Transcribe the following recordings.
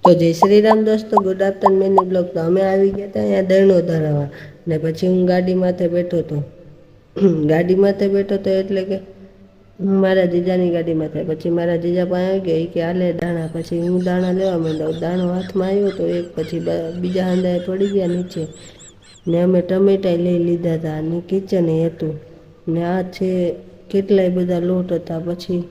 તો જય શ્રી રામ દોસ્તો, ગુડ આફ્ટરનૂન મિની બ્લોગ. તો અમે આવી ગયા હતા અહીંયા દરણો ધરાવવા ને પછી હું ગાડી માથે બેઠો હતો. ગાડી માથે બેઠો હતો એટલે કે હું મારા જીજાની ગાડીમાં થાય. પછી મારા જીજા પાસે આવી ગયા કે હાલે દાણા. પછી હું દાણા લેવા માંડ્યો. દાણો હાથમાં આવ્યો તો એક પછી બીજા હાંદાએ પડી ગયા નીચે ને અમે ટમેટા લઈ લીધા હતા ને કિચન હતું ને આ છે કેટલાય બધા લોટ હતા. પછી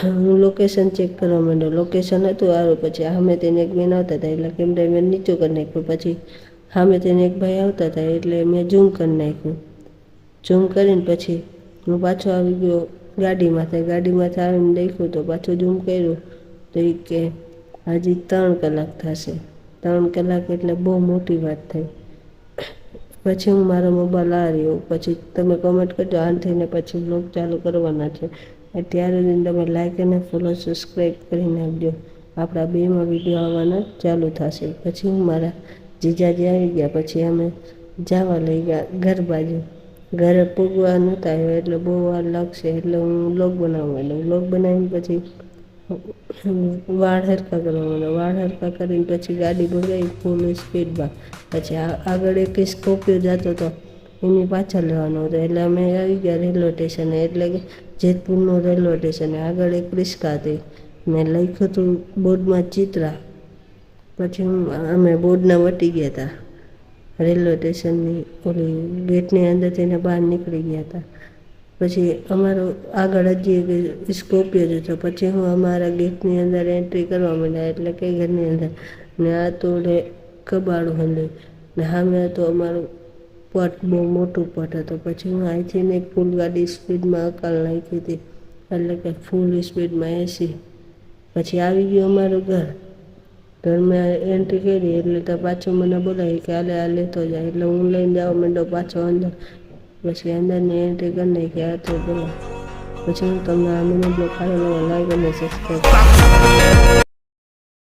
હું લોકેશન ચેક કરવા માંડ્યો. લોકેશન હતું સારું. પછી સામે તેને એક બેન આવતા હતા એટલે કેમેરા મેં નીચું કરી નાખ્યું. પછી સામે તેને એક ભાઈ આવતા હતા એટલે મેં ઝૂમ કરી નાખ્યું. ઝૂમ કરીને પછી હું પાછો આવી ગયો ગાડીમાંથી આવીને દેખ્યું તો પાછું ઝૂમ કર્યું તો એ કે હજી 3 કલાક થશે. 3 કલાક એટલે બહુ મોટી વાત થઈ. પછી હું મારો મોબાઈલ આ રહ્યો. પછી તમે કોમેન્ટ કરજો આનથીને પછી બ્લોગ ચાલુ કરવાના છે. અત્યારે તમે લાઈક અને ફોલો સબસ્ક્રાઈબ કરી નાખજો. આપણા બેમાં વિડીયો આવવાના ચાલુ થશે. પછી હું મારા જીજાજી આવી ગયા. પછી અમે જવા લઈ ગયા ઘર બાજુ. ઘરે પૂગવા નહોતા આવ્યા એટલે બહુ વાર લાગશે એટલે હું વ્લોગ બનાવવા માંડ્યો. વ્લોગ બનાવીને પછી વાળ હરકા કરવા માંડ્યો. વાળ હરકા કરીને પછી ગાડી ભગાવી ફૂલ સ્પીડમાં. પછી આગળ એક સ્કોર્પિયો જતો હતો એની પાછળ લેવાનો હતો એટલે અમે આવી ગયા રેલવે સ્ટેશને. એટલે કે જેતપુરનું રેલવે સ્ટેશન. આગળ એક રિક્ષા હતી ને લખ્યું હતું બોર્ડમાં ચિત્રા. પછી અમે બોર્ડના વટી ગયા હતા. રેલવે સ્ટેશનની ઓલી ગેટની અંદરથી એને બહાર નીકળી ગયા હતા. પછી અમારો આગળ હજી સ્કોર્પિયો જ હતો. પછી હું અમારા ગેટની અંદર એન્ટ્રી કરવા માંડ્યા એટલે કે ઘરની અંદર ને આ તો કબાડું હંધું ને સામે હતો અમારું પટ. બહુ મોટું પટ હતો. પછી હું અહીંથી ને ફૂલ ગાડી સ્પીડમાં અકાલ નાખી હતી એટલે કે ફૂલ સ્પીડમાં 80. પછી આવી ગયું અમારું ઘરમાં એન્ટ્રી કરી એટલે તો પાછો મને બોલાવી કે હાલે આ લેતો જાય. એટલે હું લઈને જવા માંડ્યો પાછો અંદર. પછી અંદરની એન્ટ્રી કરી નાખી આ તો બોલો. પછી હું તમને આ મિની બ્લોગ લાઈક અને સબસ્ક્રાઈબ